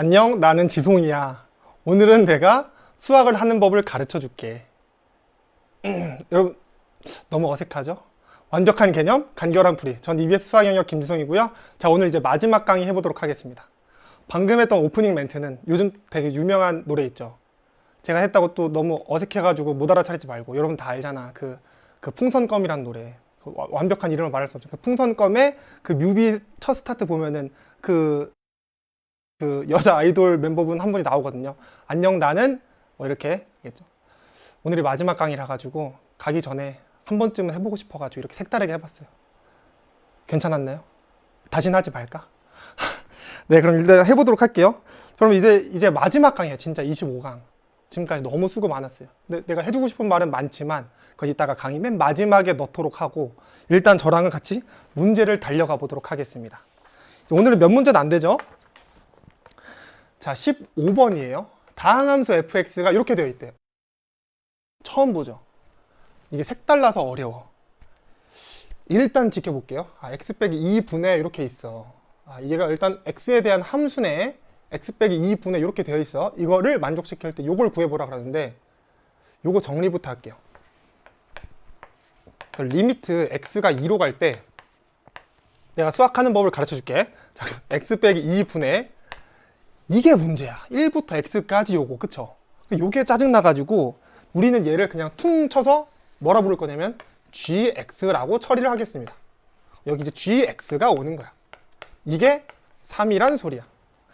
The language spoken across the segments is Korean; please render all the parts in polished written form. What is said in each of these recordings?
안녕, 나는 지송이야. 오늘은 내가 수학을 하는 법을 가르쳐 줄게. 여러분, 너무 어색하죠? 완벽한 개념, 간결한 풀이. 전 EBS 수학 영역 김지성이고요. 자, 오늘 이제 마지막 강의 해보도록 하겠습니다. 방금 했던 오프닝 멘트는 요즘 되게 유명한 노래 있죠. 제가 했다고 또 너무 어색해가지고 못 알아차리지 말고. 여러분 다 알잖아. 그 풍선껌이란 노래. 완벽한 이름을 말할 수 없죠. 그 풍선껌의 그 뮤비 첫 스타트 보면은 그 여자 아이돌 멤버분 한 분이 나오거든요. 안녕 나는 뭐 이렇게 겠죠. 오늘이 마지막 강의라 가지고 가기 전에 한 번쯤은 해보고 싶어가지고 이렇게 색다르게 해봤어요. 괜찮았나요? 다신 하지 말까? 네, 그럼 일단 해보도록 할게요. 그럼 이제 마지막 강의에요. 진짜 25강. 지금까지 너무 수고 많았어요. 근데 내가 해주고 싶은 말은 많지만 그거 이따가 강의 맨 마지막에 넣도록 하고 일단 저랑은 같이 문제를 달려가 보도록 하겠습니다. 오늘은 몇 문제는 안 되죠? 자, 15번이에요. 다항함수 fx가 이렇게 되어 있대요. 처음 보죠? 이게 색달라서 어려워. 일단 지켜볼게요. x 빼기 2분의 이렇게 있어. 얘가 일단 x에 대한 함수네. x 빼기 2분의 이렇게 되어 있어. 이거를 만족시킬 때 요걸 구해보라 그러는데 요거 정리부터 할게요. 그 리미트 x가 2로 갈 때 내가 수학하는 법을 가르쳐 줄게. 자, x 빼기 2분의 이게 문제야. 1부터 x까지 요거, 그쵸? 요게 짜증나가지고 우리는 얘를 그냥 퉁 쳐서 뭐라 부를 거냐면 gx라고 처리를 하겠습니다. 여기 이제 gx가 오는 거야. 이게 3이란 소리야.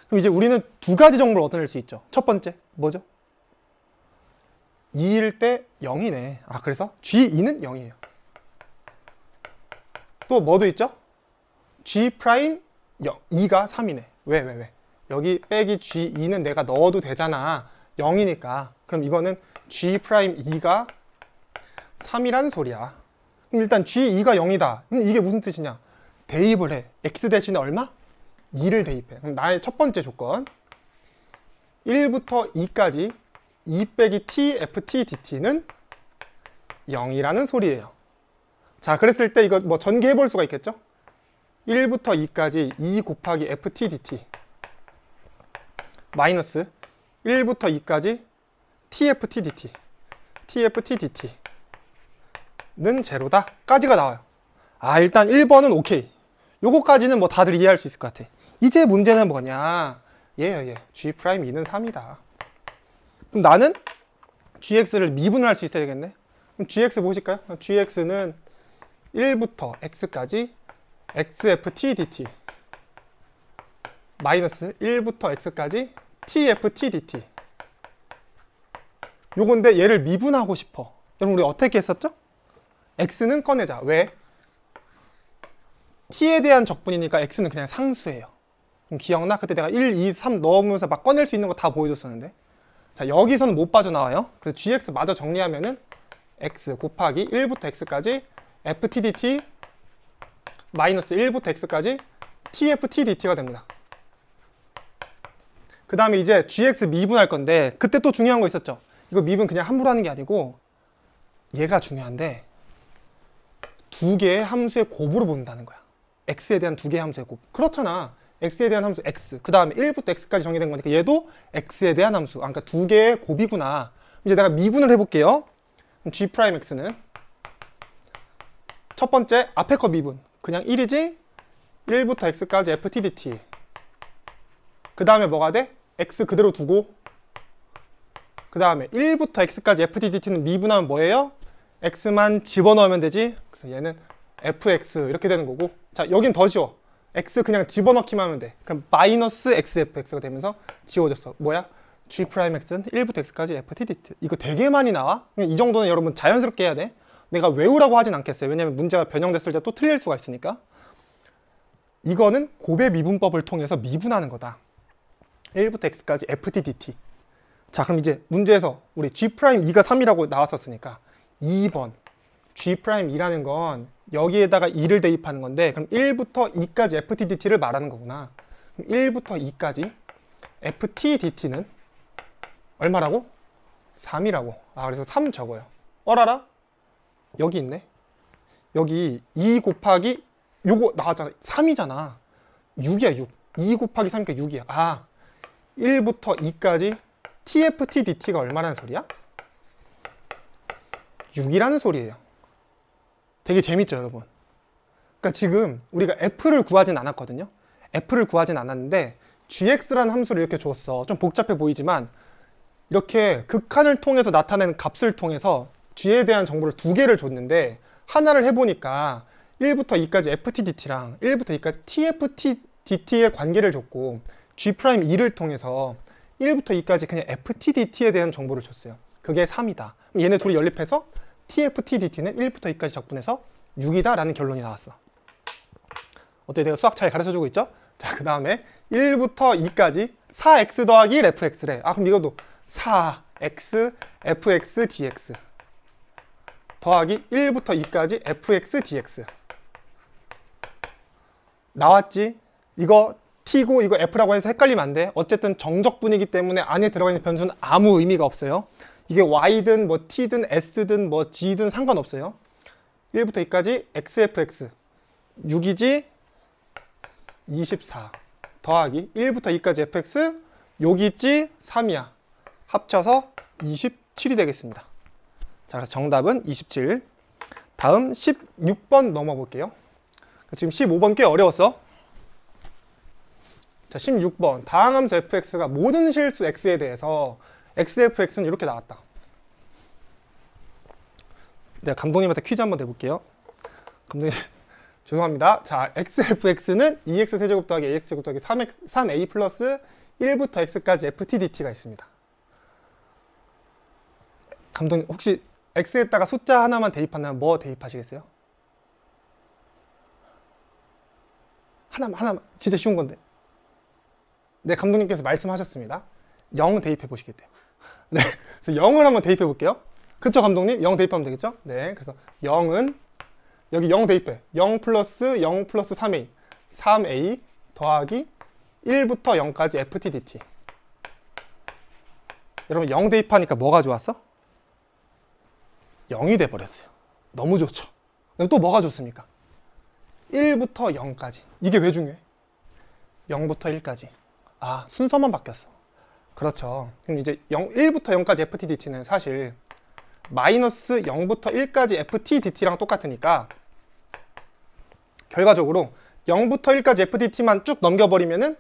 그럼 이제 우리는 두 가지 정보를 얻어낼 수 있죠. 첫 번째, 뭐죠? 2일 때 0이네. 그래서 g2는 0이에요. 또 뭐도 있죠? g 프라임 0, 2가 3이네. 왜? 여기 빼기 g2는 내가 넣어도 되잖아. 0이니까. 그럼 이거는 g'2가 3이란 소리야. 그럼 일단 g2가 0이다. 그럼 이게 무슨 뜻이냐? 대입을 해. x 대신에 얼마? 2를 대입해. 그럼 나의 첫 번째 조건 1부터 2까지 2 빼기 t ft dt는 0이라는 소리예요. 자, 그랬을 때 이거 뭐 전개해 볼 수가 있겠죠? 1부터 2까지 2 곱하기 ft dt 마이너스 1부터 2까지 tft dt tft dt는 제로다 까지가 나와요. 일단 1번은 오케이. 요거까지는 뭐 다들 이해할 수 있을 것 같아. 이제 문제는 뭐냐? 얘 g'2는 3이다. 그럼 나는 gx를 미분을 할 수 있어야 되겠네. 그럼 gx 보실까요? gx는 1부터 x까지 xft dt 마이너스 1부터 x까지 tft dt 요건데 얘를 미분하고 싶어. 여러분 우리 어떻게 했었죠? x는 꺼내자. 왜? t에 대한 적분이니까 x는 그냥 상수예요. 그럼 기억나? 그때 내가 1, 2, 3 넣으면서 막 꺼낼 수 있는 거 다 보여줬었는데 자, 여기서는 못 빠져나와요. 그래서 gx 마저 정리하면은 x 곱하기 1부터 x까지 ft dt 마이너스 1부터 x까지 tft dt가 됩니다. 그 다음에 이제 gx 미분할 건데 그때 또 중요한 거 있었죠. 이거 미분 그냥 함부로 하는 게 아니고 얘가 중요한데 두 개의 함수의 곱으로 본다는 거야. x에 대한 두 개의 함수의 곱. 그렇잖아. x에 대한 함수 x, 그 다음에 1부터 x까지 정의된 거니까 얘도 x에 대한 함수. 그러니까 두 개의 곱이구나. 이제 내가 미분을 해볼게요. g'x는 첫 번째 앞에 거 미분. 그냥 1이지? 1부터 x까지 ft dt. 그 다음에 뭐가 돼? x 그대로 두고 그 다음에 1부터 x까지 ft dt는 미분하면 뭐예요? x만 집어넣으면 되지. 그래서 얘는 fx 이렇게 되는 거고. 자, 여긴 더 쉬워. x 그냥 집어넣기만 하면 돼. 그럼 마이너스 xfx가 되면서 지워졌어. 뭐야? g'x는 1부터 x까지 ft dt. 이거 되게 많이 나와. 이 정도는 여러분 자연스럽게 해야 돼. 내가 외우라고 하진 않겠어요. 왜냐면 문제가 변형됐을 때 또 틀릴 수가 있으니까. 이거는 곱의 미분법을 통해서 미분하는 거다. 1부터 x까지 ft dt. 자, 그럼 이제 문제에서 우리 g'2가 3이라고 나왔었으니까 2번 g'2라는 건 여기에다가 2를 대입하는 건데 그럼 1부터 2까지 ft dt를 말하는 거구나. 그럼 1부터 2까지 ft dt는 얼마라고? 3이라고. 그래서 3 적어요. 어라라? 여기 있네. 여기 2 곱하기 요거 나왔잖아. 3이잖아. 6이야 6. 2 곱하기 3이니까 6이야. 1부터 2까지 TFT DT가 얼마라는 소리야? 6이라는 소리예요. 되게 재밌죠, 여러분? 그러니까 지금 우리가 F를 구하진 않았거든요. F를 구하진 않았는데 gx라는 함수를 이렇게 줬어. 좀 복잡해 보이지만 이렇게 극한을 통해서 나타내는 값을 통해서 g에 대한 정보를 두 개를 줬는데 하나를 해보니까 1부터 2까지 ftdt랑 1부터 2까지 tftdt의 관계를 줬고 g'2를 통해서 1부터 2까지 그냥 ftdt에 대한 정보를 줬어요. 그게 3이다. 얘네 둘이 연립해서 tftdt는 1부터 2까지 적분해서 6이다 라는 결론이 나왔어. 어때? 내가 수학 잘 가르쳐주고 있죠? 자, 그 다음에 1부터 2까지 4x 더하기 fx래. 아, 그럼 이것도 4x fx dx 더하기 1부터 2까지 fx dx 나왔지? 이거 t고 이거 f라고 해서 헷갈리면 안 돼. 어쨌든 정적분이기 때문에 안에 들어가 있는 변수는 아무 의미가 없어요. 이게 y든 뭐 t든 s든 뭐 g든 상관없어요. 1부터 2까지 xfx 6이지 24 더하기 1부터 2까지 fx 여기 있지 3이야. 합쳐서 27이 되겠습니다. 자, 그래서 정답은 27. 다음 16번 넘어볼게요. 지금 15번 꽤 어려웠어. 자, 16번 다항함수 fx가 모든 실수 x에 대해서 xfx는 이렇게 나왔다. 내가 감독님한테 퀴즈 한번 내볼게요. 감독님 죄송합니다. 자, xfx는 2x 세제곱 더하기 ax 제곱 더하기 3a 플러스 1부터 x까지 ftdt가 있습니다. 감독님 혹시 x에다가 숫자 하나만 대입한다면 뭐 대입하시겠어요? 하나만 진짜 쉬운 건데. 네, 감독님께서 말씀하셨습니다. 0 대입해 보시겠대요. 네, 그래서 0을 한번 대입해 볼게요. 그쵸, 감독님? 0 대입하면 되겠죠? 네, 그래서 0은 여기 0 대입해. 0 플러스 0 플러스 3a 3a 더하기 1부터 0까지 ftdt. 여러분 0 대입하니까 뭐가 좋았어? 0이 돼버렸어요. 너무 좋죠. 그럼 또 뭐가 좋습니까? 1부터 0까지. 이게 왜 중요해? 0부터 1까지. 아, 순서만 바뀌었어. 그렇죠. 그럼 이제 1부터 0까지 ftdt는 사실 마이너스 0부터 1까지 ftdt랑 똑같으니까 결과적으로 0부터 1까지 ftdt만 쭉 넘겨버리면은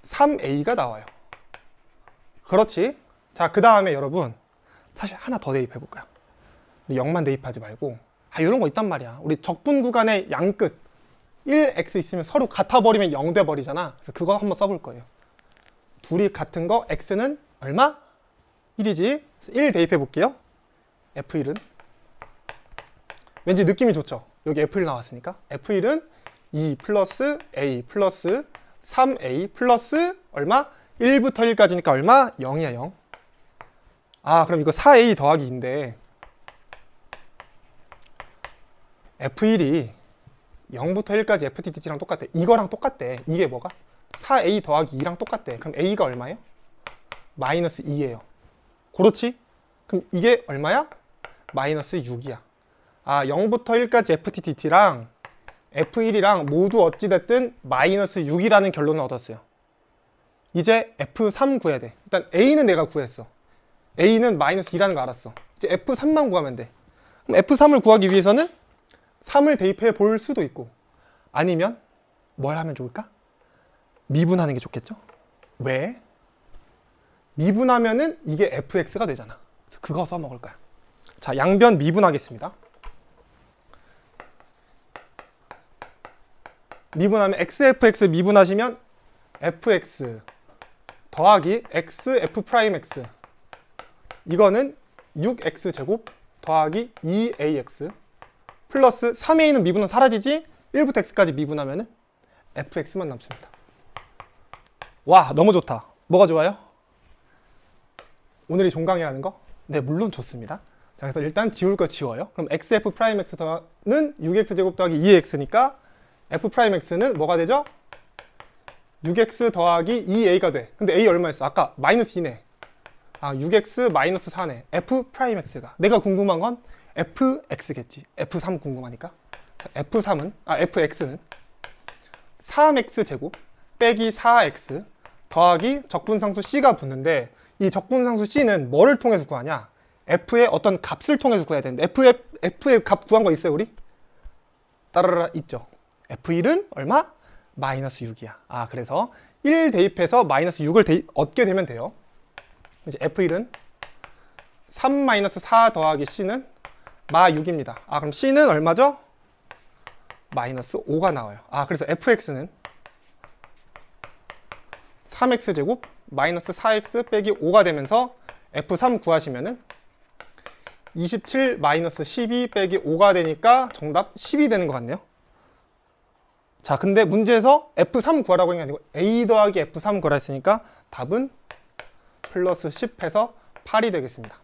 3a가 나와요. 그렇지? 자, 그 다음에 여러분 사실 하나 더 대입해 볼까요? 0만 대입하지 말고 이런 거 있단 말이야. 우리 적분 구간의 양끝 1x 있으면 서로 같아 버리면 0 돼 버리잖아. 그래서 그거 한번 써볼 거예요. 둘이 같은 거 x는 얼마? 1이지. 1 대입해 볼게요. f1은 왠지 느낌이 좋죠. 여기 f1 나왔으니까 f1은 2 플러스 a 플러스 3a 플러스 얼마? 1부터 1까지니까 얼마? 0이야 0. 아, 그럼 이거 4a 더하기 2인데 f1이 0부터 1까지 ftdt랑 똑같아. 이거랑 똑같대. 이게 뭐가? 4a 더하기 2랑 똑같대. 그럼 a가 얼마예요? 마이너스 2예요. 그렇지? 그럼 이게 얼마야? 마이너스 6이야. 아, 0부터 1까지 ftdt랑 f1이랑 모두 어찌됐든 마이너스 6이라는 결론을 얻었어요. 이제 f3 구해야 돼. 일단 a는 내가 구했어. a는 마이너스 2라는 거 알았어. 이제 f3만 구하면 돼. 그럼 f3을 구하기 위해서는 3을 대입해 볼 수도 있고 아니면 뭘 하면 좋을까? 미분하는 게 좋겠죠? 왜? 미분하면은 이게 fx가 되잖아. 그래서 그거 써먹을 거야. 자, 양변 미분하겠습니다. 미분하면 xfx 미분하시면 fx 더하기 x f'x 이거는 6x 제곱 더하기 2ax 플러스 3a는 미분은 사라지지 1부터 x까지 미분하면은 fx만 남습니다. 와, 너무 좋다. 뭐가 좋아요? 오늘이 종강이라는 거? 네, 물론 좋습니다. 자, 그래서 일단 지울 거 지워요. 그럼 xf'x는 6x 제곱 더하기 2x니까 f'x는 뭐가 되죠? 6x 더하기 2a가 돼. 근데 a 얼마였어? 아까 마이너스 2네. 아, 6x 마이너스 4네. f'x가. 내가 궁금한 건 fx겠지. f3 궁금하니까. fx는 3x 제곱 빼기 4x 더하기 적분상수 c가 붙는데 이 적분상수 c는 뭐를 통해서 구하냐? f의 어떤 값을 통해서 구해야 되는데 f의 값 구한 거 있어요 우리? 따라라 있죠. f1은 얼마? 마이너스 6이야. 아 그래서 1 대입해서 마이너스 6을 얻게 되면 돼요. 이제 f1은 3-4 더하기 c는 마 6입니다. 아 그럼 c는 얼마죠? 마이너스 5가 나와요. 아 그래서 fx는 3x제곱 마이너스 4x 빼기 5가 되면서 f3 구하시면은 27 마이너스 12 빼기 5가 되니까 정답 10이 되는 것 같네요. 자 근데 문제에서 f3 구하라고 한 게 아니고 a 더하기 f3 구하라 했으니까 답은 플러스 10 해서 8이 되겠습니다.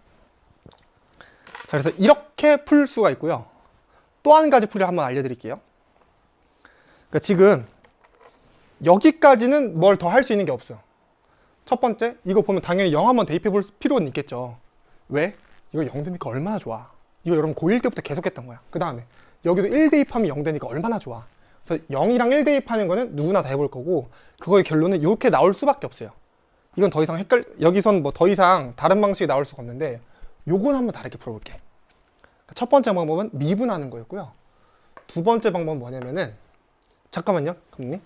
자 그래서 이렇게 풀 수가 있고요. 또 한 가지 풀이를 한번 알려드릴게요. 그러니까 지금 여기까지는 뭘 더 할 수 있는 게 없어요. 첫 번째, 이거 보면 당연히 0 한번 대입해 볼 필요는 있겠죠. 왜? 이거 0 되니까 얼마나 좋아. 이거 여러분 고1 때부터 계속 했던 거야. 그 다음에 여기도 1 대입하면 0 되니까 얼마나 좋아. 그래서 0이랑 1 대입하는 거는 누구나 다 해볼 거고 그거의 결론은 이렇게 나올 수밖에 없어요. 이건 더 이상 여기선 뭐 더 이상 다른 방식이 나올 수가 없는데 요건 한번 다르게 풀어볼게. 첫 번째 방법은 미분하는 거였고요. 두 번째 방법은 뭐냐면은 잠깐만요, 감독님.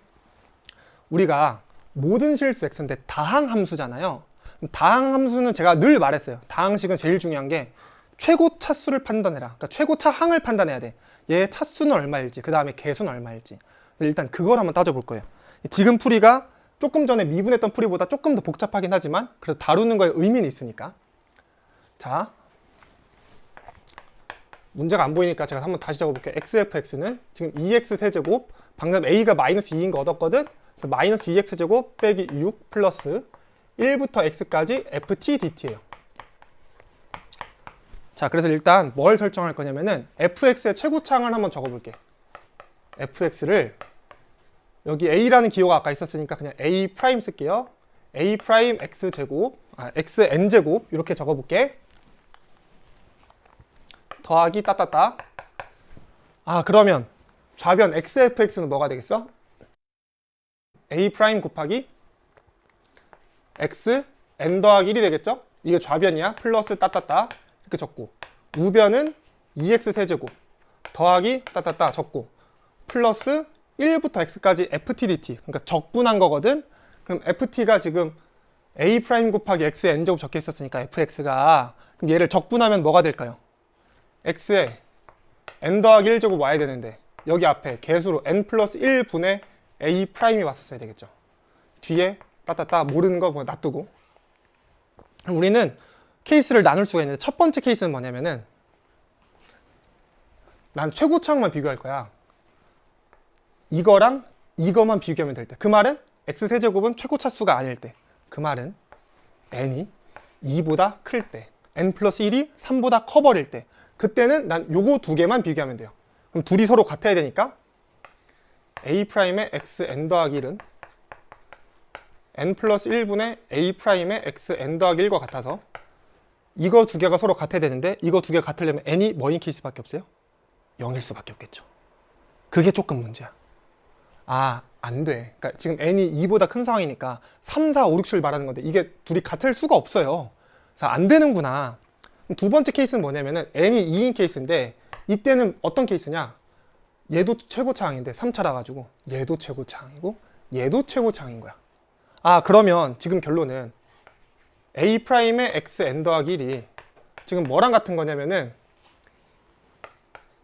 우리가 모든 실수 x인데 다항 함수잖아요. 다항 함수는 제가 늘 말했어요. 다항식은 제일 중요한 게 최고 차수를 판단해라. 그러니까 최고 차항을 판단해야 돼. 얘 차수는 얼마일지, 그 다음에 개수는 얼마일지. 일단 그걸 한번 따져볼 거예요. 지금 풀이가 조금 전에 미분했던 풀이보다 조금 더 복잡하긴 하지만 그래도 다루는 거에 의미는 있으니까. 자, 문제가 안 보이니까 제가 한번 다시 적어볼게요. xfx는 지금 2x 세제곱, 방금 a가 마이너스 2인 거 얻었거든? 그래서 마이너스 2x제곱 빼기 6 플러스 1부터 x까지 ft dt예요. 자, 그래서 일단 뭘 설정할 거냐면은 fx의 최고차항을 한번 적어볼게. fx를 여기 a라는 기호가 아까 있었으니까 그냥 a 프라임 쓸게요. a 프라임 x제곱, xn제곱 이렇게 적어볼게. 더하기 따따따. 아 그러면 좌변 xfx는 뭐가 되겠어? a 프라임 곱하기 x n 더하기 1이 되겠죠? 이게 좌변이야. 플러스 따따따 이렇게 적고 우변은 2x 세제곱 더하기 따따따 적고 플러스 1부터 x까지 ft dt 그러니까 적분한 거거든. 그럼 ft가 지금 a 프라임 곱하기 x n제곱 적혀 있었으니까 fx가 그럼 얘를 적분하면 뭐가 될까요? x에 n 더하기 1제곱 와야 되는데 여기 앞에 개수로 n 플러스 1분의 a 프라임이 왔었어야 되겠죠. 뒤에 따따따 모르는 거 놔두고 우리는 케이스를 나눌 수가 있는데 첫 번째 케이스는 뭐냐면은 난 최고차항만 비교할 거야. 이거랑 이거만 비교하면 될 때. 그 말은 x세제곱은 최고차수가 아닐 때. 그 말은 n이 2보다 클 때. n 플러스 1이 3보다 커버릴 때. 그때는 난 요거 두 개만 비교하면 돼요. 그럼 둘이 서로 같아야 되니까 A'의 xn 더하기 1은 n 플러스 1분의 A'의 xn 더하기 1과 같아서 이거 두 개가 서로 같아야 되는데 이거 두 개가 같으려면 n이 뭐인 케이스밖에 없어요? 0일 수밖에 없겠죠. 그게 조금 문제야. 아, 안 돼. 그러니까 지금 n이 2보다 큰 상황이니까 3, 4, 5, 6, 7 말하는 건데 이게 둘이 같을 수가 없어요. 그래서 안 되는구나. 두 번째 케이스는 뭐냐면은 n이 2인 케이스인데 이때는 어떤 케이스냐? 얘도 최고차항인데 3차라 가지고 얘도 최고차항이고 얘도 최고차항인 거야. 아 그러면 지금 결론은 A'의 xn 더하기 1이 지금 뭐랑 같은 거냐면은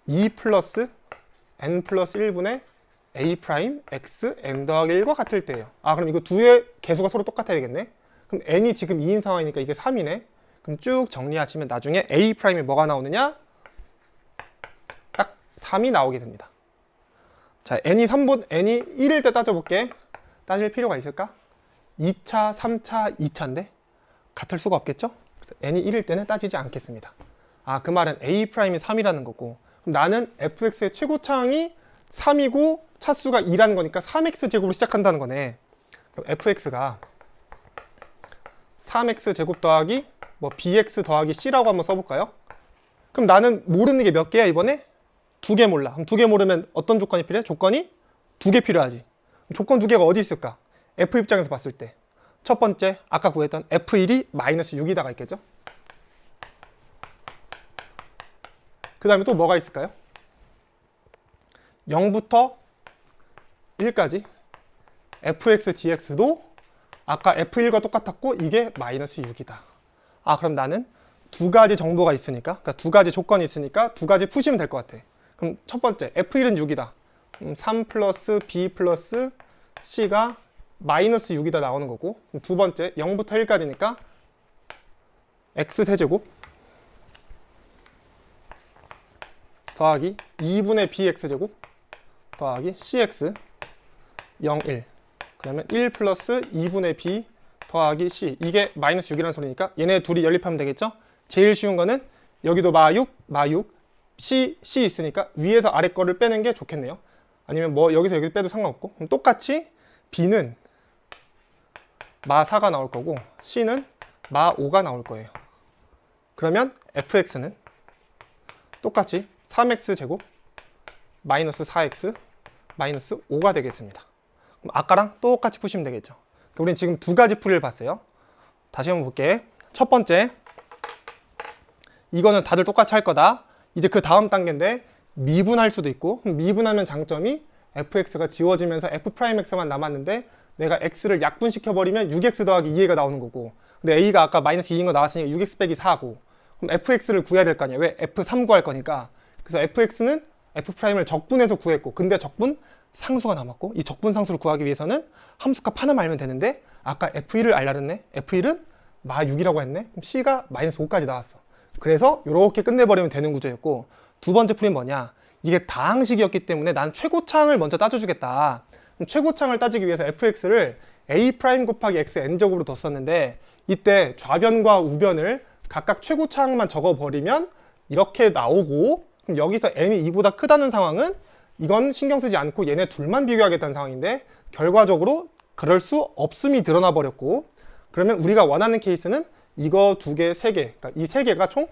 2 플러스 n 플러스 1분의 A 프라임 x n 더하기 1과 같을 때예요. 아 그럼 이거 두 개의 개수가 서로 똑같아야 되겠네. 그럼 n이 지금 2인 상황이니까 이게 3이네. 그럼 쭉 정리하시면 나중에 A 프라임이 뭐가 나오느냐? 딱 3이 나오게 됩니다. 자, n이 1일 때 따져볼게. 따질 필요가 있을까? 2차, 3차, 2차인데 같을 수가 없겠죠? 그래서 n이 1일 때는 따지지 않겠습니다. 아, 그 말은 A 프라임이 3이라는 거고 그럼 나는 fx의 최고차항이 3이고 차수가 2라는 거니까 3x 제곱으로 시작한다는 거네. 그럼 fx가 3x 제곱 더하기 뭐 bx 더하기 c라고 한번 써볼까요? 그럼 나는 모르는 게 몇 개야 이번에? 2개 몰라. 그럼 2개 모르면 어떤 조건이 필요해? 조건이 2개 필요하지. 조건 2개가 어디 있을까? F 입장에서 봤을 때 첫 번째 아까 구했던 F1이 마이너스 6이다가 있겠죠? 그 다음에 또 뭐가 있을까요? 0부터 1까지 fx dx도 아까 f1과 똑같았고 이게 마이너스 6이다. 아 그럼 나는 두 가지 정보가 있으니까, 그러니까 두 가지 조건이 있으니까 두 가지 푸시면 될 것 같아. 그럼 첫 번째 f1은 6이다. 3 플러스 b 플러스 c가 마이너스 6이다 나오는 거고, 두 번째 0부터 1까지니까 x 세제곱 더하기 2분의 bx 제곱 더하기 cx 0, 1. 그러면 1 플러스 2분의 b 더하기 c. 이게 마이너스 6이라는 소리니까 얘네 둘이 연립하면 되겠죠? 제일 쉬운 거는 여기도 마6, c 있으니까 위에서 아래 거를 빼는 게 좋겠네요. 아니면 뭐 여기서 여기 빼도 상관없고. 그럼 똑같이 b는 마4가 나올 거고 c는 마5가 나올 거예요. 그러면 fx는 똑같이 3x 제곱 마이너스 4x 마이너스 5가 되겠습니다. 그럼 아까랑 똑같이 푸시면 되겠죠. 우리는 지금 두 가지 풀이를 봤어요. 다시 한번 볼게. 첫 번째, 이거는 다들 똑같이 할 거다. 이제 그 다음 단계인데 미분할 수도 있고, 미분하면 장점이 fx가 지워지면서 f'x만 남았는데 내가 x를 약분시켜버리면 6x 더하기 2a가 나오는 거고, 근데 a가 아까 마이너스 2인 거 나왔으니까 6x 빼기 4고, 그럼 fx를 구해야 될 거 아니야. 왜? f3 구할 거니까. 그래서 fx는 f'을 적분해서 구했고, 근데 적분 상수가 남았고, 이 적분 상수를 구하기 위해서는 함수값 하나만 알면 되는데 아까 f1을 알라 그랬네. f1은 마 6이라고 했네. 그럼 c가 마이너스 5까지 나왔어. 그래서 이렇게 끝내버리면 되는 구조였고, 두 번째 풀이는 뭐냐, 이게 다항식이었기 때문에 난 최고차항을 먼저 따져주겠다. 그럼 최고차항을 따지기 위해서 fx를 a' 곱하기 x n제곱으로 뒀었는데, 이때 좌변과 우변을 각각 최고차항만 적어버리면 이렇게 나오고, 그럼 여기서 n이 2보다 크다는 상황은 이건 신경 쓰지 않고 얘네 둘만 비교하겠다는 상황인데, 결과적으로 그럴 수 없음이 드러나 버렸고, 그러면 우리가 원하는 케이스는 이거 두 개, 세 개, 그러니까 이 세 개가 총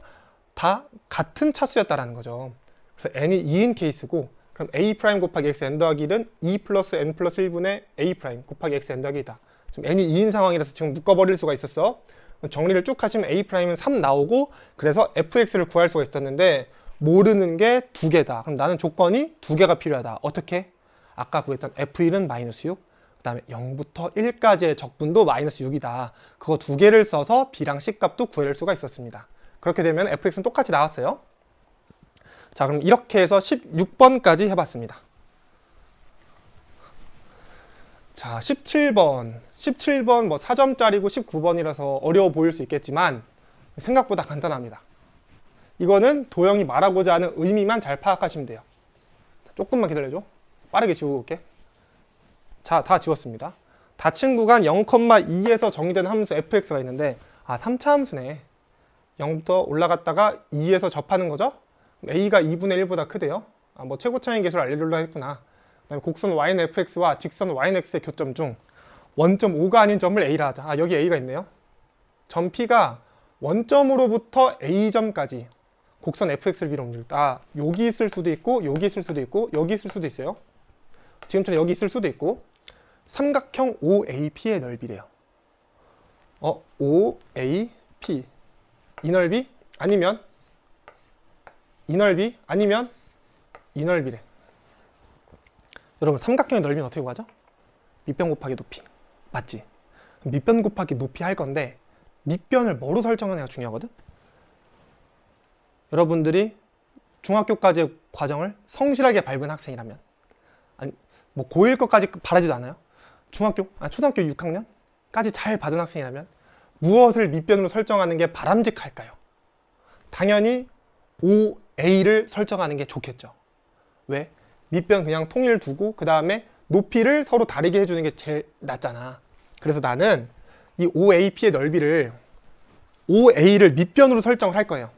다 같은 차수였다라는 거죠. 그래서 n이 2인 케이스고, 그럼 a' 곱하기 x n 더하기 1은 2 플러스 n 플러스 1분의 a' 곱하기 x n 더하기 2다. 지금 n이 2인 상황이라서 지금 묶어버릴 수가 있었어. 정리를 쭉 하시면 a'은 3 나오고, 그래서 fx를 구할 수가 있었는데 모르는 게 두 개다. 그럼 나는 조건이 두 개가 필요하다. 어떻게? 아까 구했던 f1은 마이너스 6, 그 다음에 0부터 1까지의 적분도 마이너스 6이다. 그거 두 개를 써서 b랑 c 값도 구할 수가 있었습니다. 그렇게 되면 fx는 똑같이 나왔어요. 자, 그럼 이렇게 해서 16번까지 해봤습니다. 자, 17번 뭐 4점짜리고 19번이라서 어려워 보일 수 있겠지만 생각보다 간단합니다. 이거는 도형이 말하고자 하는 의미만 잘 파악하시면 돼요. 조금만 기다려줘. 빠르게 지우고 올게. 자, 다 지웠습니다. 닫힌 구간 0,2에서 정의된 함수 fx가 있는데, 아, 3차 함수네. 0부터 올라갔다가 2에서 접하는 거죠? a가 2분의 1보다 크대요. 아, 뭐 최고차항 계수를 알려주려 했구나. 그다음에 곡선 y는 fx와 직선 yx의 교점 중 원점 5가 아닌 점을 a라 하자. 아, 여기 a가 있네요. 점 p가 원점으로부터 a점까지 곡선 fx를 위로 옮길 때, 아, 여기 있을 수도 있고 여기 있을 수도 있고 여기 있을 수도 있어요. 지금처럼 여기 있을 수도 있고, 삼각형 OAP의 넓이래요. OAP 이 넓이 아니면 이 넓이 아니면 이 넓이래. 여러분, 삼각형의 넓이는 어떻게 구하죠? 밑변 곱하기 높이. 맞지? 밑변 곱하기 높이 할 건데 밑변을 뭐로 설정하느냐가 중요하거든? 여러분들이 중학교까지의 과정을 성실하게 밟은 학생이라면, 아니 뭐 고1 것까지 바라지도 않아요. 초등학교 6학년까지 잘 받은 학생이라면 무엇을 밑변으로 설정하는 게 바람직할까요? 당연히 OA를 설정하는 게 좋겠죠. 왜? 밑변 그냥 통일 두고 그 다음에 높이를 서로 다르게 해주는 게 제일 낫잖아. 그래서 나는 이 OAP의 넓이를 OA를 밑변으로 설정을 할 거예요.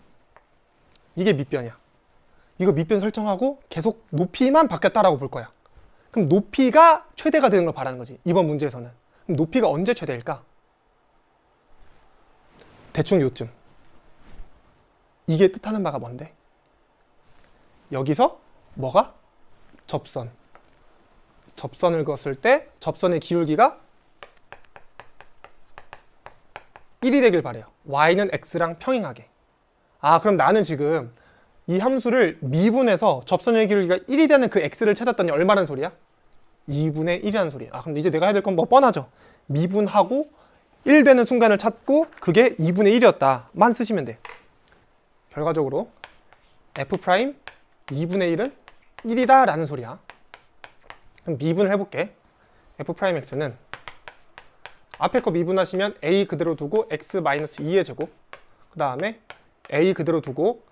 이게 밑변이야. 이거 밑변 설정하고 계속 높이만 바뀌었다라고 볼 거야. 그럼 높이가 최대가 되는 걸 바라는 거지, 이번 문제에서는. 그럼 높이가 언제 최대일까? 대충 요쯤. 이게 뜻하는 바가 뭔데? 여기서 뭐가? 접선을 그었을 때 접선의 기울기가 1이 되길 바래요. y는 x랑 평행하게. 아, 그럼 나는 지금 이 함수를 미분해서 접선의 기울기가 1이 되는 그 x를 찾았더니 얼마라는 소리야? 2분의 1이라는 소리야. 아, 그럼 이제 내가 해야 될 건 뭐 뻔하죠. 미분하고 1 되는 순간을 찾고 그게 2분의 1이었다만 쓰시면 돼. 결과적으로 f' 2분의 1은 1이다 라는 소리야. 그럼 미분을 해볼게. f'x는 앞에 거 미분하시면 a 그대로 두고 x-2의 제곱, 그 다음에 a 그대로 두고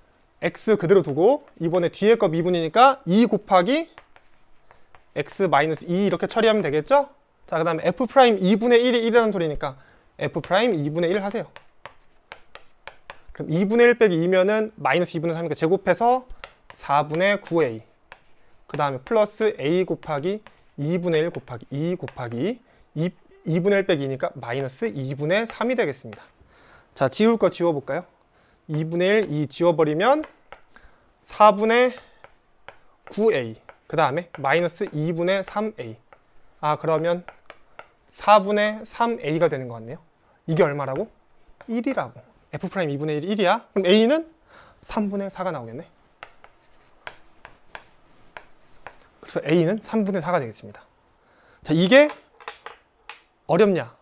x 그대로 두고 이번에 뒤에 거 미분이니까 2 곱하기 x-2 이렇게 처리하면 되겠죠? 자, 그 다음에 f' 2분의 1이 1이라는 소리니까 f' 2분의 1 하세요. 그럼 2분의 1 빼기 2면은 마이너스 2분의 3이니까 제곱해서 4분의 9a, 그 다음에 플러스 a 곱하기 2분의 1 곱하기 2 곱하기 2분의 1 빼기 2니까 마이너스 2분의 3이 되겠습니다. 자, 지울 거 지워볼까요? 2분의 1, 2 지워버리면 4분의 9a, 그 다음에 마이너스 2분의 3a. 아, 그러면 4분의 3a가 되는 것 같네요. 이게 얼마라고? 1이라고. f' 2분의 1이 1이야? 그럼 a는 3분의 4가 나오겠네. 그래서 a는 3분의 4가 되겠습니다. 자, 이게 어렵냐?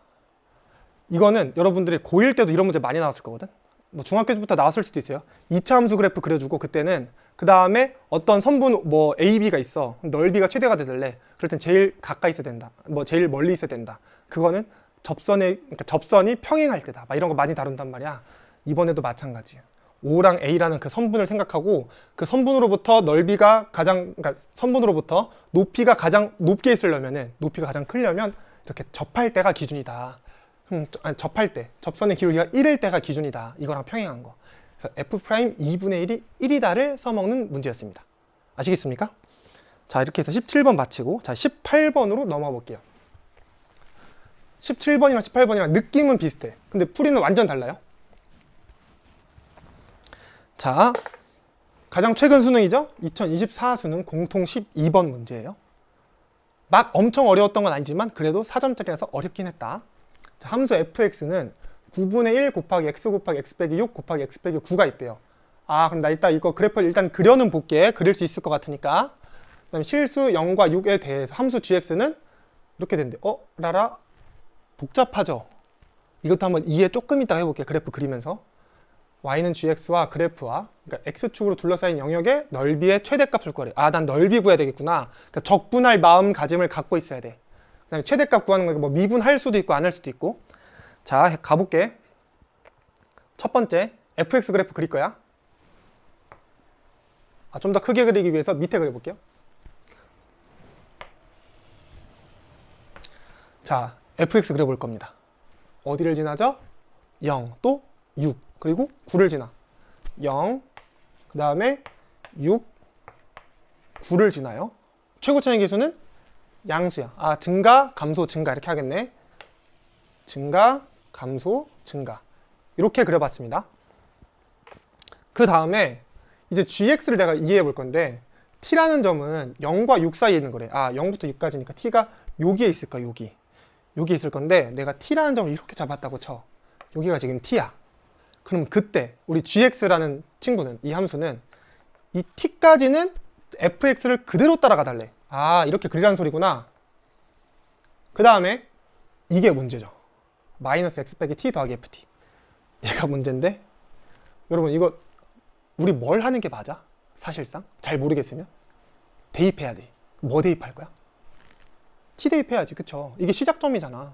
이거는 여러분들이 고1 때도 이런 문제 많이 나왔을 거거든. 뭐 중학교 때부터 나왔을 수도 있어요. 2차 함수 그래프 그려주고 그때는 그 다음에 어떤 선분 뭐 A, B가 있어. 넓이가 최대가 되길래 그럴 땐 제일 가까이 있어야 된다. 뭐 제일 멀리 있어야 된다. 그거는 그러니까 접선이 평행할 때다. 막 이런 거 많이 다룬단 말이야. 이번에도 마찬가지야. O랑 A라는 그 선분을 생각하고 그 선분으로부터 넓이가 가장, 그러니까 선분으로부터 높이가 가장 높게 있으려면은 높이가 가장 크려면 이렇게 접할 때가 기준이다. 아니, 접할 때, 접선의 기울기가 1일 때가 기준이다. 이거랑 평행한 거. 그래서 f' 2분의 1이 1이다를 써먹는 문제였습니다. 아시겠습니까? 자, 이렇게 해서 17번 마치고, 자, 18번으로 넘어가 볼게요. 17번이랑 18번이랑 느낌은 비슷해. 근데 풀이는 완전 달라요. 자, 가장 최근 수능이죠? 2024 수능 공통 12번 문제예요. 막 엄청 어려웠던 건 아니지만 그래도 4점짜리라서 어렵긴 했다. 자, 함수 fx는 9분의 1 곱하기 x 곱하기 x 빼기 6 곱하기 x 빼기 9가 있대요. 아, 그럼 나 일단 이거 그래프를 일단 그려는 볼게. 그릴 수 있을 것 같으니까. 그 다음에 실수 0과 6에 대해서 함수 gx는 이렇게 된대. 라라 복잡하죠? 이것도 한번 이해 조금 이따가 해볼게요. 그래프 그리면서. y는 gx와 그래프와 그러니까 x축으로 둘러싸인 영역의 넓이의 최대값을 구하래. 아, 난 넓이 구해야 되겠구나. 그러니까 적분할 마음가짐을 갖고 있어야 돼. 그 다음에 최대값 구하는 거 뭐 미분할 수도 있고 안 할 수도 있고. 자, 가볼게. 첫 번째 fx 그래프 그릴 거야. 아, 좀 더 크게 그리기 위해서 밑에 그려볼게요. 자, fx 그려볼 겁니다. 어디를 지나죠? 0, 또 6, 그리고 9를 지나. 0, 그 다음에 6, 9를 지나요. 최고차의 계수는 양수야. 아, 증가, 감소, 증가 이렇게 하겠네. 증가, 감소, 증가. 이렇게 그려봤습니다. 그 다음에 이제 gx를 내가 이해해 볼 건데 t라는 점은 0과 6 사이에 있는 거래. 아, 0부터 6까지니까 t가 여기에 있을 거야. 여기. 여기 있을 건데 내가 t라는 점을 이렇게 잡았다고 쳐. 여기가 지금 t야. 그럼 그때 우리 gx라는 친구는, 이 함수는 이 t까지는 fx를 그대로 따라가 달래. 아, 이렇게 그리라는 소리구나. 그 다음에 이게 문제죠. 마이너스 x 빼기 t 더하기 ft. 얘가 문제인데 여러분 이거 우리 뭘 하는 게 맞아? 사실상 잘 모르겠으면 대입해야지. 뭐 대입할 거야? t 대입해야지. 그쵸? 이게 시작점이잖아.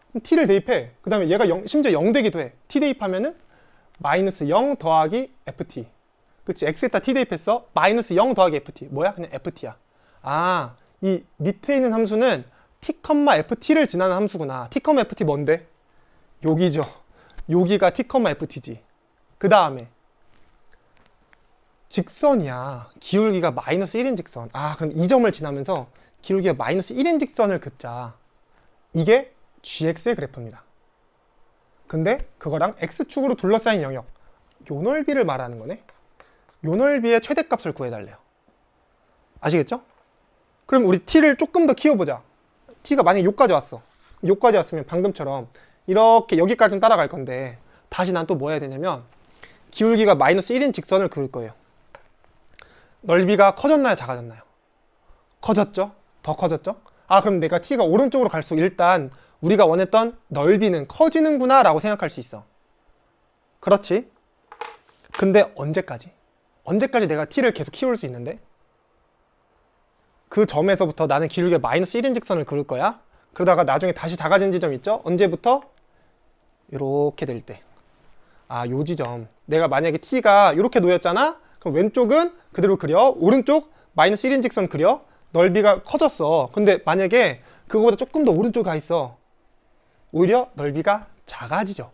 그럼 t를 대입해. 그 다음에 얘가 심지어 0 되기도 해. t 대입하면은 마이너스 0 더하기 ft. 그치? x에다 t 대입했어. 마이너스 0 더하기 ft. 뭐야? 그냥 ft야. 아, 이 밑에 있는 함수는 t, ft를 지나는 함수구나. t, ft 뭔데? 여기죠. 여기가 t, ft지. 그 다음에 직선이야. 기울기가 마이너스 1인 직선. 아, 그럼 이 점을 지나면서 기울기가 마이너스 1인 직선을 긋자. 이게 gx의 그래프입니다. 근데 그거랑 x축으로 둘러싸인 영역, 요 넓이를 말하는 거네. 요 넓이의 최대값을 구해달래요. 아시겠죠? 그럼 우리 t를 조금 더 키워보자. t가 만약에 요까지 왔어. 요까지 왔으면 방금처럼 이렇게 여기까지는 따라갈 건데 다시 난 또 뭐 해야 되냐면 기울기가 마이너스 1인 직선을 그을 거예요. 넓이가 커졌나요? 작아졌나요? 커졌죠? 더 커졌죠? 아, 그럼 내가 t가 오른쪽으로 갈수록 일단 우리가 원했던 넓이는 커지는구나 라고 생각할 수 있어. 그렇지? 근데 언제까지? 언제까지 내가 t를 계속 키울 수 있는데? 그 점에서부터 나는 기울기가 마이너스 1인 직선을 그을 거야. 그러다가 나중에 다시 작아지는 지점 있죠? 언제부터? 이렇게 될 때. 아, 요 지점. 내가 만약에 t가 이렇게 놓였잖아? 그럼 왼쪽은 그대로 그려. 오른쪽 마이너스 1인 직선 그려. 넓이가 커졌어. 근데 만약에 그거보다 조금 더 오른쪽에 가 있어. 오히려 넓이가 작아지죠.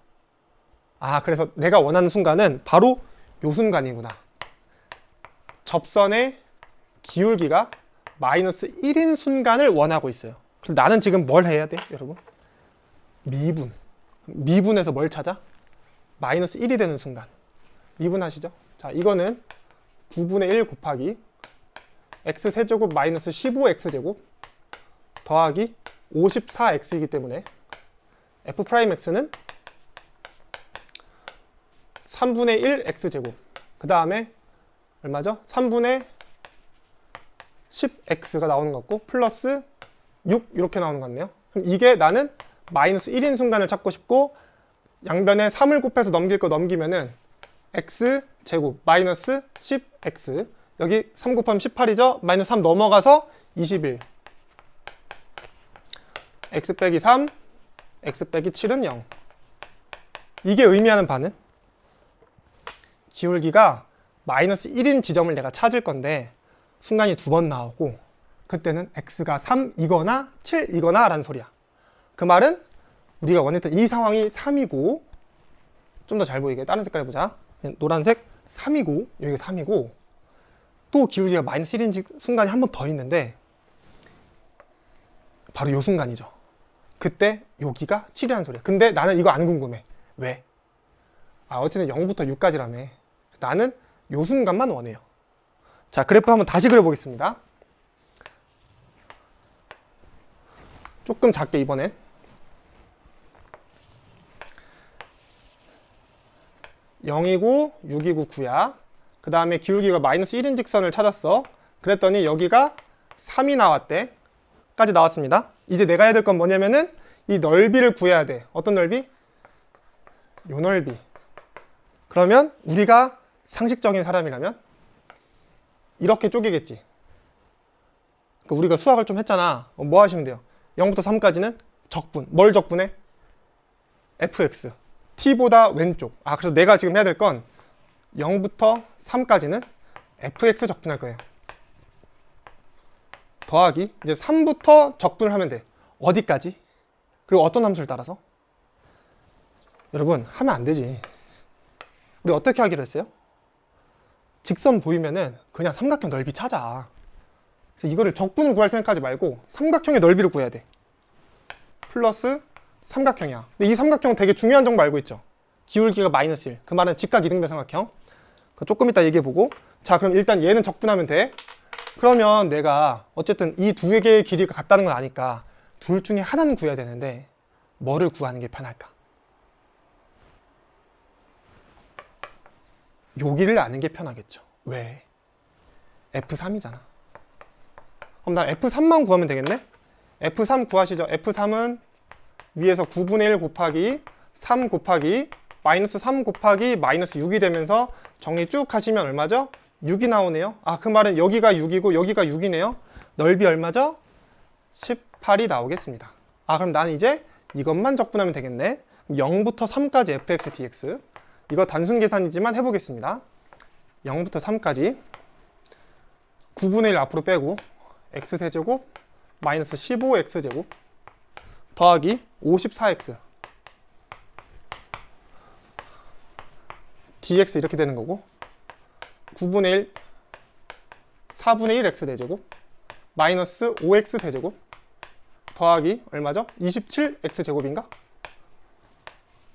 아, 그래서 내가 원하는 순간은 바로 요 순간이구나. 접선의 기울기가 마이너스 1인 순간을 원하고 있어요. 그래서 나는 지금 뭘 해야 돼, 여러분? 미분. 미분에서 뭘 찾아? 마이너스 1이 되는 순간. 미분하시죠? 자, 이거는 9분의 1 곱하기 x세제곱 마이너스 15x제곱 더하기 54x이기 때문에 f'x는 3분의 1 x제곱 그 다음에 얼마죠? 3분의 10x가 나오는 것 같고 플러스 6 이렇게 나오는 것 같네요. 그럼 이게 나는 마이너스 1인 순간을 찾고 싶고 양변에 3을 곱해서 넘길 거 넘기면은 x제곱 마이너스 10x 여기 3 곱하면 18이죠? 마이너스 3 넘어가서 21 x 빼기 3 x 빼기 7은 0 이게 의미하는 바는 기울기가 마이너스 1인 지점을 내가 찾을 건데 순간이 두 번 나오고 그때는 x가 3이거나 7이거나 라는 소리야. 그 말은 우리가 원했던 이 상황이 3이고 좀 더 잘 보이게 다른 색깔 해보자. 노란색 3이고 여기가 3이고 또 기울기가 마이너스 1인 순간이 한 번 더 있는데 바로 요 순간이죠. 그때 여기가 7이라는 소리야. 근데 나는 이거 안 궁금해. 왜? 아, 어쨌든 0부터 6까지라며. 나는 요 순간만 원해요. 자, 그래프 한번 다시 그려보겠습니다. 조금 작게 이번엔. (0이고) (6이고) (9야) 그 다음에 기울기가 마이너스 1인 직선을 찾았어. 그랬더니 여기가 3이 나왔대. 까지 나왔습니다. 이제 내가 해야 될 건 뭐냐면은 이 넓이를 구해야 돼. 어떤 넓이? 요 넓이. 그러면 우리가 상식적인 사람이라면 이렇게 쪼개겠지. 그러니까 우리가 수학을 좀 했잖아. 뭐 하시면 돼요? 0부터 3까지는 적분. 뭘 적분해? fx. t보다 왼쪽. 아, 그래서 내가 지금 해야 될 건 0부터 3까지는 fx 적분할 거예요. 더하기 이제 3부터 적분을 하면 돼. 어디까지? 그리고 어떤 함수를 따라서? 여러분, 하면 안 되지. 우리 어떻게 하기로 했어요? 직선 보이면은 그냥 삼각형 넓이 찾아. 그래서 이거를 적분을 구할 생각하지 말고 삼각형의 넓이를 구해야 돼. 플러스 삼각형이야. 근데 이 삼각형은 되게 중요한 정보 알고 있죠? 기울기가 마이너스 1. 그 말은 직각 이등변 삼각형. 조금 이따 얘기해보고. 자, 그럼 일단 얘는 적분하면 돼. 그러면 내가 어쨌든 이 두 개의 길이가 같다는 건 아니까 둘 중에 하나는 구해야 되는데 뭐를 구하는 게 편할까? 여기를 아는 게 편하겠죠. 왜? F3이잖아. 그럼 난 F3만 구하면 되겠네? F3 구하시죠. F3은 위에서 9분의 1 곱하기 3 곱하기 마이너스 3 곱하기 마이너스 6이 되면서 정리 쭉 하시면 얼마죠? 6이 나오네요. 아, 그 말은 여기가 6이고 여기가 6이네요. 넓이 얼마죠? 18이 나오겠습니다. 아, 그럼 나는 이제 이것만 적분하면 되겠네. 0부터 3까지 fx dx. 이거 단순 계산이지만 해보겠습니다. 0부터 3까지 9분의 1 앞으로 빼고 x세제곱 마이너스 15x제곱 더하기 54x dx 이렇게 되는 거고 9분의 1 4분의 1 x 대제곱 마이너스 5x 세제곱 더하기 얼마죠? 27 x 제곱인가?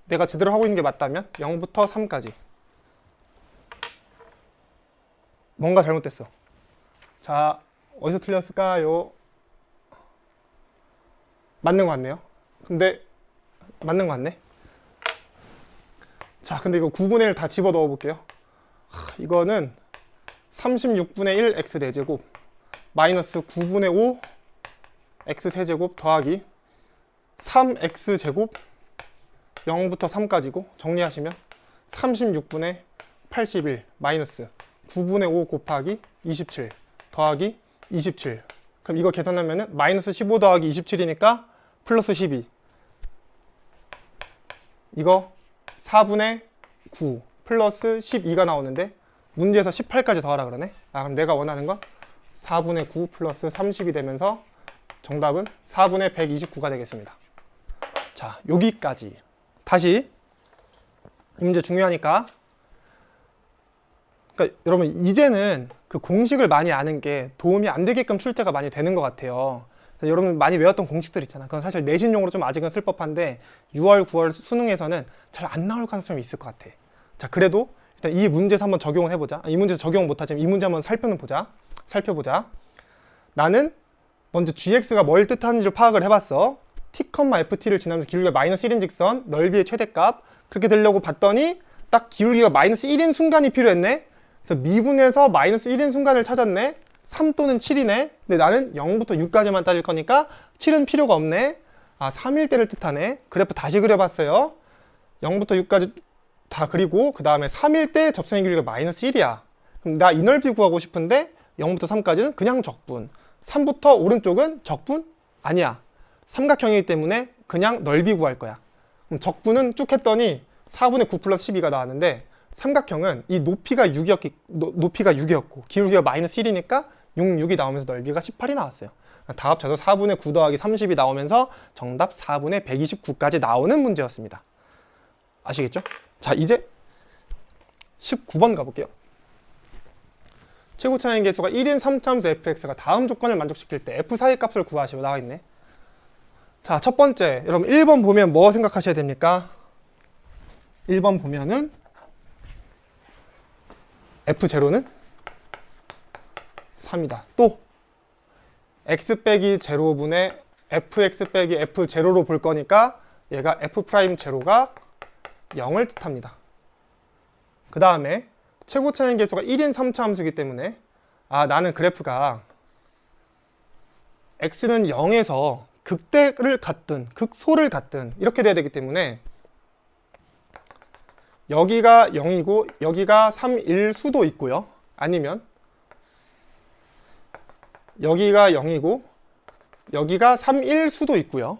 내가 제대로 하고 있는 게 맞다면 0부터 3까지 뭔가 잘못됐어. 자, 어디서 틀렸을까요? 맞는 것 같네요. 근데 맞는 거 같네. 자, 근데 이거 9분의 1 다 집어 넣어 볼게요. 이거는 36분의 1 x 4제곱 마이너스 9분의 5 x 세제곱 더하기 3x 제곱 0부터 3까지고 정리하시면 36분의 81 마이너스 9분의 5 곱하기 27 더하기 27. 그럼 이거 계산하면은 마이너스 15 더하기 27이니까 플러스 12. 이거 4분의 9 플러스 12가 나오는데 문제에서 18까지 더하라 그러네. 그럼 내가 원하는 건 4분의 9 플러스 30이 되면서 정답은 4분의 129가 되겠습니다. 자, 여기까지. 다시 이 문제 중요하니까. 그러니까 여러분 이제는 그 공식을 많이 아는 게 도움이 안 되게끔 출제가 많이 되는 것 같아요. 여러분 많이 외웠던 공식들 있잖아. 그건 사실 내신용으로 좀 아직은 쓸 법한데 6월, 9월 수능에서는 잘 안 나올 가능성이 있을 것 같아. 자, 그래도 일단 이 문제에서 한번 적용을 해보자. 이 문제에서 적용은 못하지만 이 문제 한번 살펴보자. 나는 먼저 gx가 뭘 뜻하는지를 파악을 해봤어. t, ft를 지나면서 기울기가 마이너스 1인 직선, 넓이의 최대값 그렇게 되려고 봤더니 딱 기울기가 마이너스 1인 순간이 필요했네. 그래서 미분에서 마이너스 1인 순간을 찾았네. 3 또는 7이네. 근데 나는 0부터 6까지만 따질 거니까 7은 필요가 없네. 3일 때를 뜻하네. 그래프 다시 그려봤어요. 0부터 6까지 다 그리고 그 다음에 3일 때 접선의 길이가 마이너스 1이야. 그럼 나 이 넓이 구하고 싶은데 0부터 3까지는 그냥 적분. 3부터 오른쪽은 적분? 아니야. 삼각형이기 때문에 그냥 넓이 구할 거야. 그럼 적분은 쭉 했더니 4분의 9 플러스 12가 나왔는데 삼각형은 이 높이가 6이었고 기울기가 마이너스 1이니까 6이 나오면서 넓이가 18이 나왔어요. 다 합쳐서 4분의 9 더하기 30이 나오면서 정답 4분의 129까지 나오는 문제였습니다. 아시겠죠? 자, 이제 19번 가볼게요. 최고 차이인 개수가 1인 3차함수 fx가 다음 조건을 만족시킬 때 f 사이 값을 구하시오. 나와있네. 자, 첫 번째 여러분 1번 보면 뭐 생각하셔야 됩니까? 1번 보면은 f0는 3이다. 또 x 빼기 0분의 fx 빼기 f0로 볼 거니까 얘가 f'0가 0을 뜻합니다. 그 다음에 최고 차이인 개수가 1인 3차 함수이기 때문에 나는 그래프가 x는 0에서 극대를 갖든 극소를 갖든 이렇게 돼야 되기 때문에 여기가 0이고 여기가 3일 수도 있고요. 아니면 여기가 0이고 여기가 3일 수도 있고요.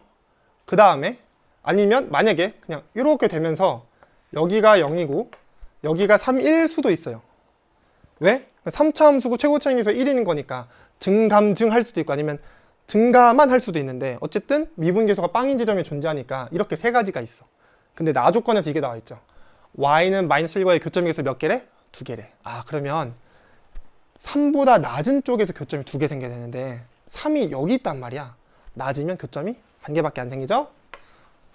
그 다음에 아니면 만약에 그냥 이렇게 되면서 여기가 0이고 여기가 3일 수도 있어요. 왜? 3차 함수고 최고 차이에서 1인 거니까 증감증할 수도 있고 아니면 증가만 할 수도 있는데 어쨌든 미분계수가 빵인 지점이 존재하니까 이렇게 세 가지가 있어. 근데 나 조건에서 이게 나와 있죠. y는 마이너스 1과의 교점계수 몇 개래? 2개래. 그러면 3보다 낮은 쪽에서 교점이 2개 생겨야 되는데 3이 여기 있단 말이야. 낮으면 교점이 1개밖에 안 생기죠?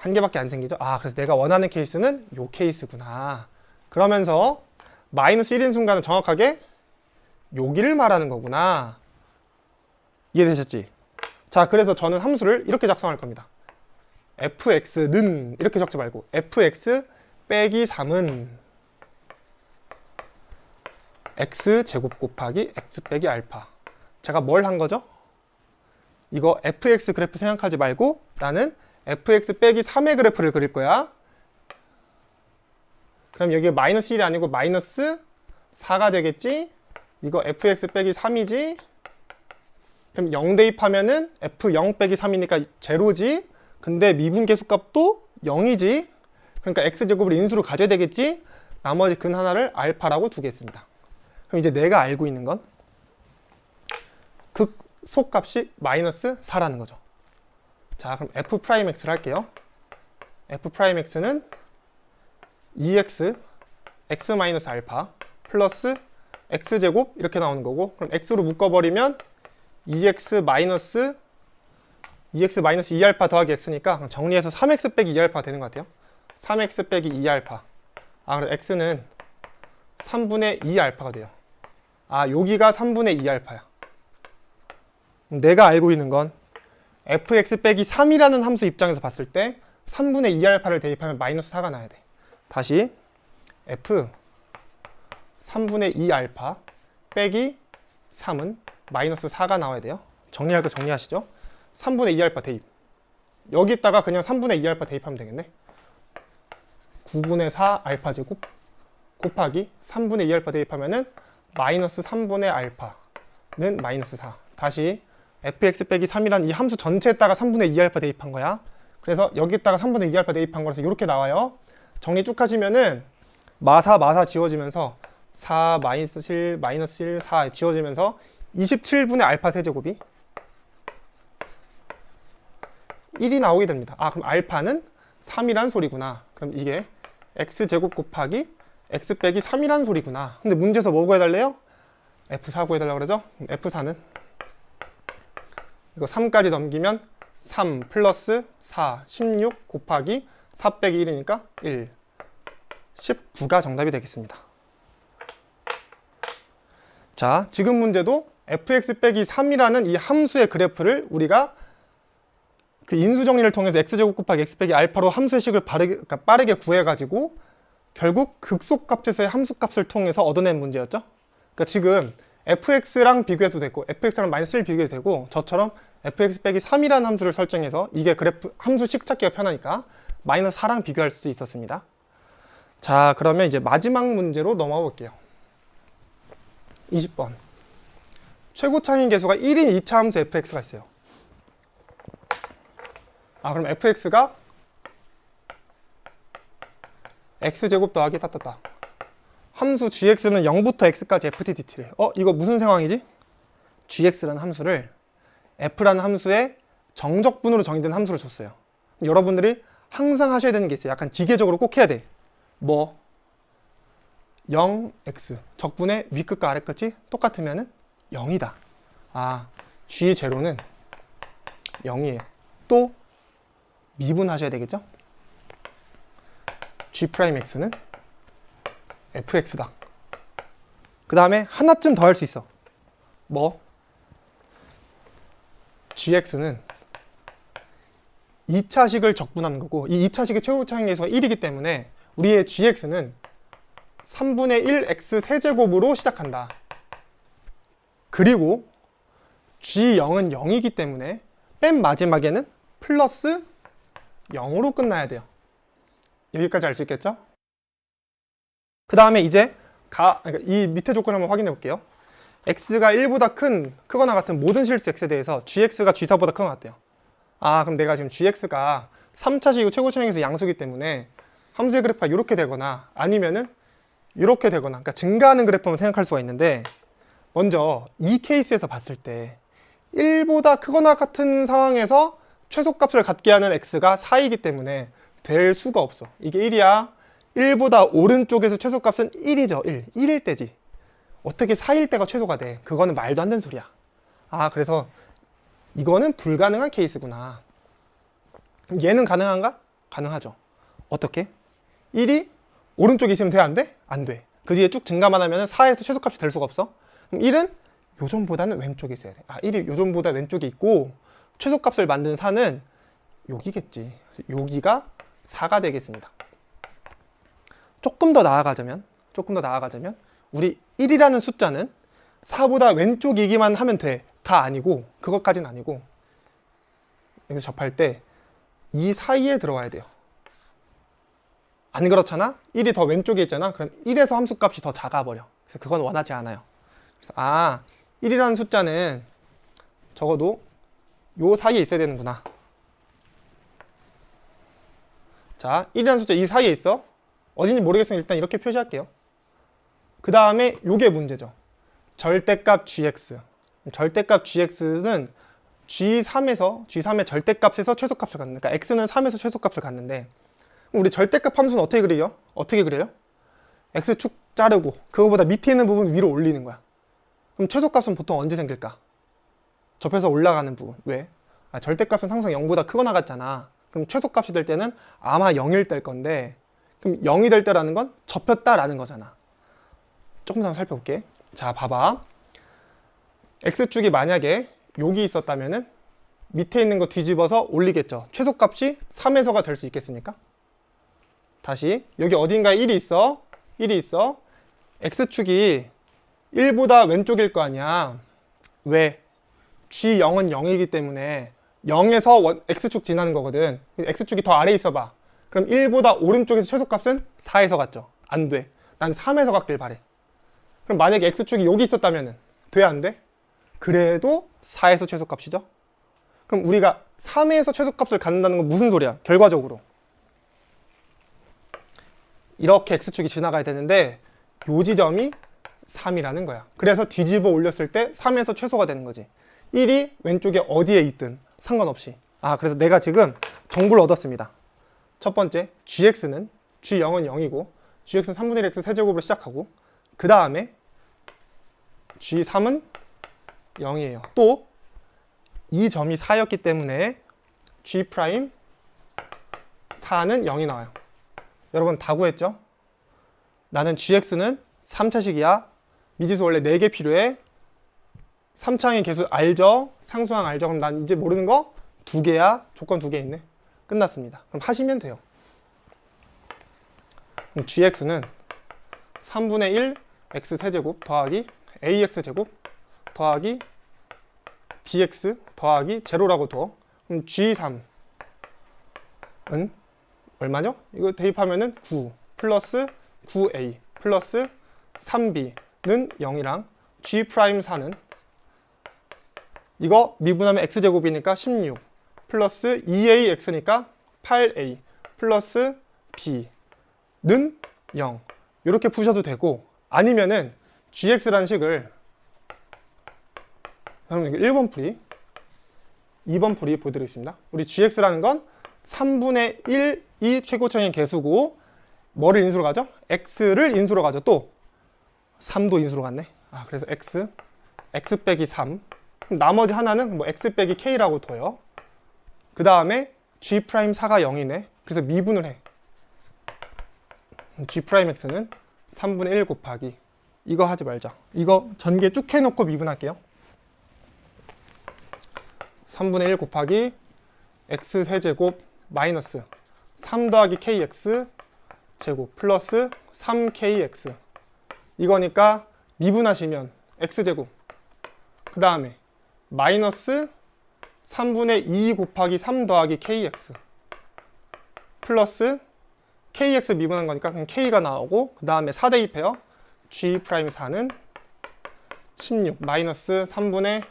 1개밖에 안 생기죠? 그래서 내가 원하는 케이스는 요 케이스구나. 그러면서 마이너스 1인 순간은 정확하게 여기를 말하는 거구나. 이해되셨지? 자, 그래서 저는 함수를 이렇게 작성할 겁니다. fx는 이렇게 적지 말고 fx 빼기 3은 x제곱 곱하기 x 빼기 알파. 제가 뭘 한 거죠? 이거 fx 그래프 생각하지 말고 나는 fx 빼기 3의 그래프를 그릴 거야. 그럼 여기 마이너스 1이 아니고 마이너스 4가 되겠지? 이거 fx 빼기 3이지? 그럼 0 대입하면은 f0 빼기 3이니까 제로지? 근데 미분계수값도 0이지? 그러니까 x제곱을 인수로 가져야 되겠지? 나머지 근 하나를 알파라고 두겠습니다. 그럼 이제 내가 알고 있는 건 극소값이 마이너스 4라는 거죠. 자, 그럼 f'x를 할게요. f'x는 2x x 마이너스 알파 플러스 x제곱 이렇게 나오는 거고 그럼 x로 묶어버리면 2x 마이너스 2알파 더하기 x니까 정리해서 3x 빼기 2알파 되는 것 같아요. 3x 빼기 2알파. 그래서 x는 3분의 2알파가 돼요. 여기가 3분의 2알파야. 내가 알고 있는 건 fx 빼기 3이라는 함수 입장에서 봤을 때 3분의 2알파를 대입하면 마이너스 4가 나야 돼. 다시 f 3분의 2알파 빼기 3은 마이너스 4가 나와야 돼요. 정리할 거 정리하시죠. 3분의 2알파 대입. 여기다가 그냥 3분의 2알파 대입하면 되겠네. 9분의 4 알파 제곱 곱하기 3분의 2알파 대입하면은 마이너스 3분의 알파는 마이너스 4. 다시 fx 빼기 3이란 이 함수 전체에다가 3분의 2알파 대입한 거야. 그래서 여기다가 3분의 2알파 대입한 거라서 이렇게 나와요. 정리 쭉 하시면은 마사 지워지면서 4 마이너스 7 마이너스 1 4 지워지면서 27분의 알파 세제곱이 1이 나오게 됩니다. 아, 그럼 알파는 3이란 소리구나. 그럼 이게 x제곱 곱하기 x 빼기 3이란 소리구나. 근데 문제에서 뭐 구해달래요? f4 구해달라고 그러죠? f4는 이거 3까지 넘기면 3 플러스 4, 16 곱하기 4 빼기 1이니까 1, 19가 정답이 되겠습니다. 자, 지금 문제도 fx 빼기 3이라는 이 함수의 그래프를 우리가 그 인수 정리를 통해서 x제곱 곱하기 x 빼기 알파로 함수의 식을 빠르게 구해가지고 결국 극소값에서의 함수값을 통해서 얻어낸 문제였죠. 그러니까 지금 fx랑 비교해도 되고 fx랑 마이너스 1 비교해도 되고 저처럼 fx 빼기 3이라는 함수를 설정해서 이게 그래프 함수식 찾기가 편하니까 마이너스 4랑 비교할 수도 있었습니다. 자, 그러면 이제 마지막 문제로 넘어가 볼게요. 20번. 최고 차이인 계수가 1인 2차 함수 fx가 있어요. 아, 그럼 fx가 x제곱 더하기 따따따 함수 gx는 0부터 x까지 ft dt래. 이거 무슨 상황이지? gx라는 함수를 f라는 함수의 정적분으로 정의된 함수를 줬어요. 여러분들이 항상 하셔야 되는 게 있어요. 약간 기계적으로 꼭 해야 돼. 뭐 0x 적분의 위끝과 아래끝이 똑같으면은 0이다. 아, g0는 0이에요. 또 미분하셔야 되겠죠? g'x는 fx다. 그 다음에 하나쯤 더 할 수 있어. 뭐? gx는 2차식을 적분하는 거고 이 2차식의 최고 차이 계수가 1이기 때문에 우리의 gx는 3분의 1x 세제곱으로 시작한다. 그리고 g0은 0이기 때문에 맨 마지막에는 플러스 0으로 끝나야 돼요. 여기까지 알 수 있겠죠? 그 다음에 이제 그러니까 이 밑에 조건을 한번 확인해 볼게요. x가 1보다 크거나 같은 모든 실수 x에 대해서 gx가 g4보다 크거나 같대요. 아, 그럼 내가 지금 gx가 3차식이고 최고 차이에서 양수기 때문에 함수의 그래프가 이렇게 되거나 아니면은 이렇게 되거나 그러니까 증가하는 그래프만 생각할 수가 있는데 먼저 이 케이스에서 봤을 때 1보다 크거나 같은 상황에서 최소값을 갖게 하는 x가 4이기 때문에 될 수가 없어. 이게 1이야. 1보다 오른쪽에서 최소값은 1이죠. 1일 때지. 어떻게 4일 때가 최소가 돼? 그거는 말도 안 되는 소리야. 아, 그래서 이거는 불가능한 케이스구나. 얘는 가능한가? 가능하죠. 어떻게? 1이 오른쪽에 있으면 돼? 안 돼? 안 돼. 그 뒤에 쭉 증가만 하면 4에서 최소값이 될 수가 없어. 그럼 1은 요점보다는 왼쪽에 있어야 돼. 아, 1이 요점보다 왼쪽에 있고 최소값을 만든 4는 여기겠지. 그래서 여기가 4가 되겠습니다. 조금 더 나아가자면 우리 1이라는 숫자는 4보다 왼쪽이기만 하면 돼가 아니고 그것까지는 아니고 여기서 접할 때 이 사이에 들어와야 돼요. 안 그렇잖아? 1이 더 왼쪽에 있잖아? 그럼 1에서 함수값이 더 작아버려. 그래서 그건 원하지 않아요. 그래서 1이라는 숫자는 적어도 요 사이에 있어야 되는구나. 자, 1이라는 숫자 이 사이에 있어. 어딘지 모르겠으면 일단 이렇게 표시할게요. 그 다음에 요게 문제죠. 절대값 gx. 절대값 gx는 G3의 절대값에서 최소값을 갖는, 그러니까 x는 3에서 최소값을 갖는데 우리 절대값 함수는 어떻게 그려요? x축 자르고 그거보다 밑에 있는 부분 위로 올리는 거야. 그럼 최소값은 보통 언제 생길까? 접해서 올라가는 부분. 왜? 절대값은 항상 0보다 크거나 같잖아. 그럼 최소값이 될 때는 아마 0일 될 건데 그럼 0이 될 때라는 건 접혔다라는 거잖아. 조금 더 살펴볼게. 자, 봐봐. x축이 만약에 여기 있었다면은 밑에 있는 거 뒤집어서 올리겠죠. 최소값이 3에서가 될 수 있겠습니까? 다시 여기 어딘가에 1이 있어. 1이 있어. x축이 1보다 왼쪽일 거 아니야. 왜? g0은 0이기 때문에 0에서 x축 지나는 거거든. x축이 더 아래에 있어봐. 그럼 1보다 오른쪽에서 최소값은 4에서 갔죠. 안 돼. 난 3에서 갔길 바래. 그럼 만약에 x축이 여기 있었다면 돼? 안 돼? 그래도 4에서 최소값이죠. 그럼 우리가 3에서 최소값을 갖는다는 건 무슨 소리야? 결과적으로 이렇게 x축이 지나가야 되는데 요 지점이 3이라는 거야. 그래서 뒤집어 올렸을 때 3에서 최소가 되는 거지. 1이 왼쪽에 어디에 있든 상관없이. 그래서 내가 지금 정보를 얻었습니다. 첫 번째, gx는 g0은 0이고 gx는 3분의 1 x 세제곱으로 시작하고 그 다음에 g3은 0이에요. 또 이 점이 4였기 때문에 g'4는 0이 나와요. 여러분 다 구했죠? 나는 gx는 3차식이야. 미지수 원래 4개 필요해. 3차항의 개수 알죠? 상수항 알죠? 그럼 난 이제 모르는 거 2개야. 조건 2개 있네. 끝났습니다. 그럼 하시면 돼요. 그럼 gx는 3분의 1 x세제곱 더하기 ax제곱 더하기 bx 더하기 제로라고 둬. 그럼 g3은 얼마죠? 이거 대입하면은 9 플러스 9a 플러스 3b는 0이랑 g'4는 이거 미분하면 x제곱이니까 16 플러스 2ax니까 8a 플러스 b는 0 이렇게 푸셔도 되고 아니면은 gx라는 식을 여러분 1번 풀이 2번 풀이 보여드리겠습니다. 우리 gx라는 건 3분의 1이 최고차인 개수고 뭐를 인수로 가죠? x를 인수로 가죠. 또 3도 인수로 갔네. 그래서 x 빼기 3 나머지 하나는 뭐 x 빼기 k라고 둬요. 그 다음에 g'4가 0이네. 그래서 미분을 해. g'x는 3분의 1 곱하기 이거 하지 말자. 이거 전개 쭉 해놓고 미분할게요. 3분의 1 곱하기 x세제곱 마이너스 3 더하기 kx 제곱 플러스 3kx 이거니까 미분하시면 x제곱 그 다음에 마이너스 3분의 2 곱하기 3 더하기 kx 플러스 kx 미분한 거니까 그냥 k가 나오고 그 다음에 4 대입해요. g'4는 16 마이너스 3분의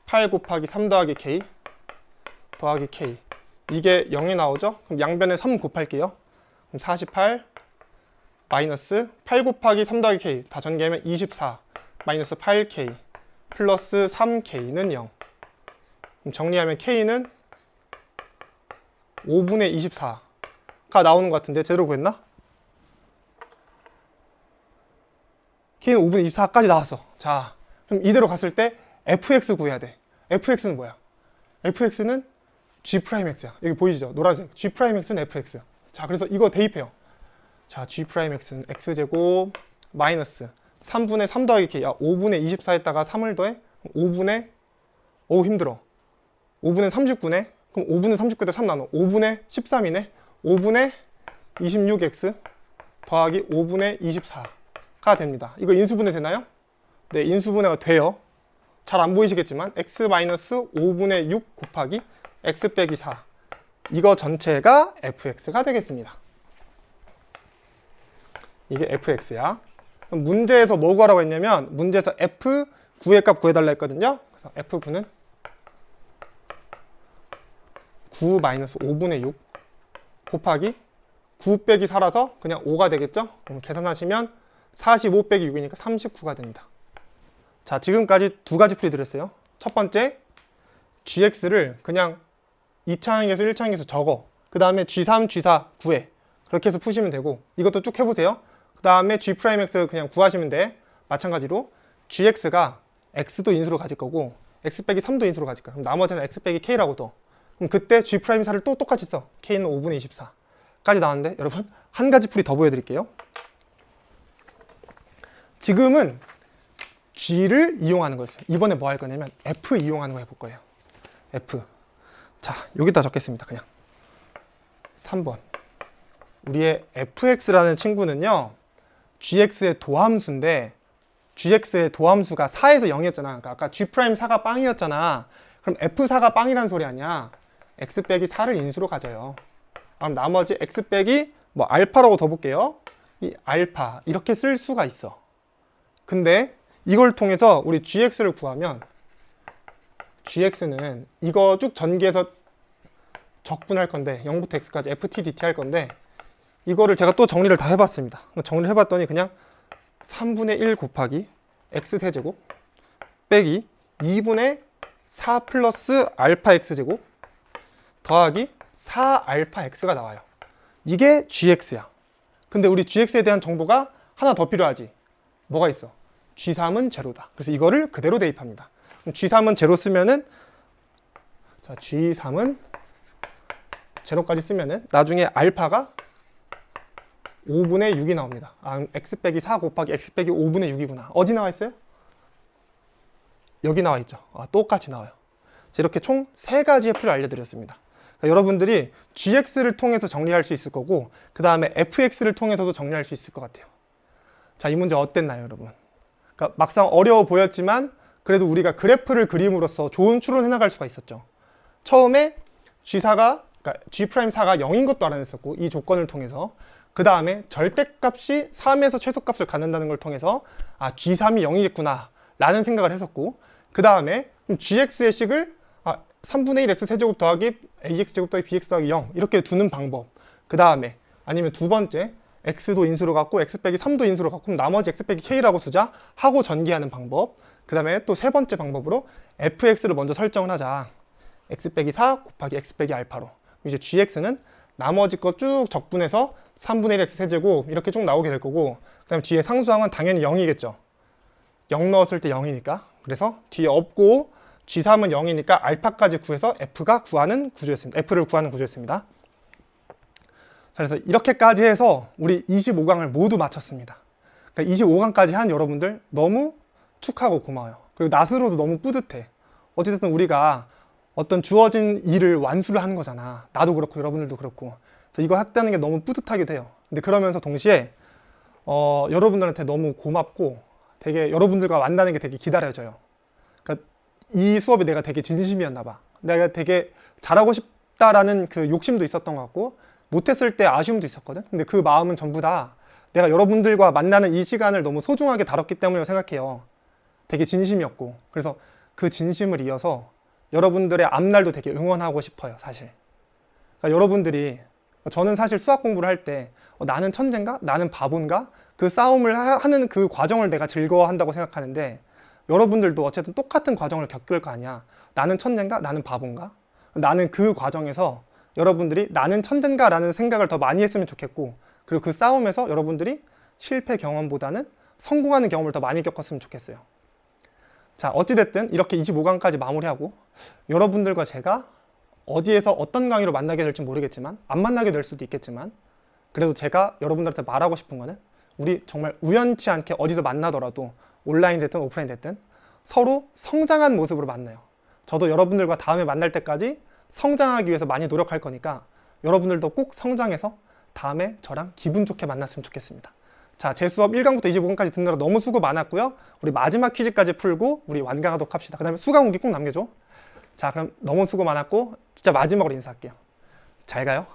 8 곱하기 3 더하기 k 더하기 k 이게 0이 나오죠? 그럼 양변에 3 곱할게요. 그럼 48 마이너스 8 곱하기 3 더하기 k 다 전개하면 24 마이너스 8k 플러스 3k는 0 그럼 정리하면 k는 5분의 24가 나오는 것 같은데 제대로 구했나? k는 5분의 24까지 나왔어. 자, 그럼 이대로 갔을 때 fx 구해야 돼. fx는 뭐야? fx는 g'x야. 여기 보이시죠? 노란색. g'x는 fx. 자, 그래서 이거 대입해요. 자, g'x는 x제곱 마이너스 3분의 3 더하기 k. 5분의 24에다가 3을 더해? 5분의 힘들어. 5분의 39네? 그럼 5분의 39에다 3 나눠. 5분의 13이네? 5분의 26x 더하기 5분의 24가 됩니다. 이거 인수분해 되나요? 네, 인수분해가 돼요. 잘 안 보이시겠지만 x-5분의 6 곱하기 x 빼기 4 이거 전체가 fx가 되겠습니다. 이게 fx야. 그럼 문제에서 뭐 구하라고 했냐면 문제에서 f9의 값 구해달라 했거든요. 그래서 f9는 9-5분의 6 곱하기 9 빼기 4라서 그냥 5가 되겠죠? 그럼 계산하시면 45 빼기 6이니까 39가 됩니다. 자, 지금까지 두 가지 풀이 드렸어요. 첫 번째, gx를 그냥 2차항에서 1차항에서 적어. 그 다음에 g3, g4 구해. 그렇게 해서 푸시면 되고 이것도 쭉 해보세요. 그 다음에 g'x 그냥 구하시면 돼. 마찬가지로 gx가 x도 인수로 가질 거고 x 빼기 3도 인수로 가질 거야. 그럼 나머지는 x 빼기 k라고 둬. 그럼 그때 g'4를 또 똑같이 써. k는 5분의 24까지 나왔는데 여러분 한 가지 풀이 더 보여드릴게요. 지금은 g를 이용하는 거였어요. 이번에 뭐 할 거냐면 f 이용하는 거 해볼 거예요. f. 자, 여기다 적겠습니다. 그냥 3번. 우리의 fx라는 친구는요, gx의 도함수인데 gx의 도함수가 4에서 0이었잖아. 그러니까 아까 g'4가 빵이었잖아. 그럼 f4가 빵이란 소리 아니야. x 빼기 4를 인수로 가져요. 그럼 나머지 x 빼기 뭐 알파라고 더 볼게요. 이 알파 이렇게 쓸 수가 있어. 근데 이걸 통해서 우리 gx를 구하면 gx는 이거 쭉 전개해서 적분할 건데 0부터 x까지 ft dt 할 건데 이거를 제가 또 정리를 다 해봤습니다. 정리를 해봤더니 그냥 3분의 1 곱하기 x세제곱 빼기 2분의 4 플러스 알파 x제곱 더하기 4 알파 x가 나와요. 이게 gx야. 근데 우리 gx에 대한 정보가 하나 더 필요하지. 뭐가 있어? g3은 제로다. 그래서 이거를 그대로 대입합니다. 그럼 g3은 제로 쓰면은 자, g3은 제로까지 쓰면은 나중에 알파가 5분의 6이 나옵니다. 아, x 빼기 4 곱하기 x 빼기 5분의 6이구나. 어디 나와 있어요? 여기 나와 있죠. 아, 똑같이 나와요. 이렇게 총 3가지의 풀을 알려드렸습니다. 그러니까 여러분들이 gx를 통해서 정리할 수 있을 거고 그 다음에 fx를 통해서도 정리할 수 있을 것 같아요. 자, 이 문제 어땠나요, 여러분? 그러니까 막상 어려워 보였지만 그래도 우리가 그래프를 그림으로써 좋은 추론을 해나갈 수가 있었죠. 처음에 g4가 그러니까 g'4가 0인 것도 알아냈었고 이 조건을 통해서 그 다음에 절대값이 3에서 최소값을 갖는다는 걸 통해서 아, g3이 0이겠구나 라는 생각을 했었고 그 다음에 gx의 식을 3분의 1 x세제곱 더하기 ax제곱 더하기 bx 더하기 0 이렇게 두는 방법. 그 다음에 아니면 두 번째 x도 인수로 갖고 x 빼기 3도 인수로 갖고 나머지 x 빼기 k라고 두자 하고 전개하는 방법. 그 다음에 또 세 번째 방법으로 fx를 먼저 설정을 하자. x 빼기 4 곱하기 x 빼기 알파로. 이제 gx는 나머지 거 쭉 적분해서 3분의 1 x세제곱 이렇게 쭉 나오게 될 거고 그 다음에 뒤에 상수항은 당연히 0이겠죠. 0 넣었을 때 0이니까. 그래서 뒤에 없고 g3은 0이니까 알파까지 구해서 f가 구하는 구조였습니다. f를 구하는 구조였습니다. 그래서 이렇게까지 해서 우리 25강을 모두 마쳤습니다. 그러니까 25강까지 한 여러분들 너무 축하고 고마워요. 그리고 나스로도 너무 뿌듯해. 어쨌든 우리가 어떤 주어진 일을 완수를 하는 거잖아. 나도 그렇고 여러분들도 그렇고. 그래서 이거 했다는 게 너무 뿌듯하기도 해요. 근데 그러면서 동시에 여러분들한테 너무 고맙고 되게 여러분들과 만나는 게 되게 기다려져요. 그러니까 이 수업이 내가 되게 진심이었나 봐. 내가 되게 잘하고 싶다라는 그 욕심도 있었던 것 같고 못했을 때 아쉬움도 있었거든. 근데 그 마음은 전부 다 내가 여러분들과 만나는 이 시간을 너무 소중하게 다뤘기 때문이라고 생각해요. 되게 진심이었고 그래서 그 진심을 이어서 여러분들의 앞날도 되게 응원하고 싶어요. 사실 그러니까 여러분들이 저는 사실 수학 공부를 할 때 나는 천재인가? 나는 바본가? 그 싸움을 하는 그 과정을 내가 즐거워한다고 생각하는데 여러분들도 어쨌든 똑같은 과정을 겪을 거 아니야. 나는 천재인가? 나는 바본가? 나는 그 과정에서 여러분들이 나는 천재인가? 라는 생각을 더 많이 했으면 좋겠고 그리고 그 싸움에서 여러분들이 실패 경험보다는 성공하는 경험을 더 많이 겪었으면 좋겠어요. 자, 어찌됐든 이렇게 25강까지 마무리하고 여러분들과 제가 어디에서 어떤 강의로 만나게 될지 모르겠지만 안 만나게 될 수도 있겠지만 그래도 제가 여러분들한테 말하고 싶은 거는 우리 정말 우연치 않게 어디서 만나더라도 온라인 됐든 오프라인 됐든 서로 성장한 모습으로 만나요. 저도 여러분들과 다음에 만날 때까지 성장하기 위해서 많이 노력할 거니까 여러분들도 꼭 성장해서 다음에 저랑 기분 좋게 만났으면 좋겠습니다. 자, 제 수업 1강부터 25강까지 듣느라 너무 수고 많았고요. 우리 마지막 퀴즈까지 풀고 우리 완강하도록 합시다. 그 다음에 수강 후기 꼭 남겨줘. 자, 그럼 너무 수고 많았고 진짜 마지막으로 인사할게요. 잘 가요.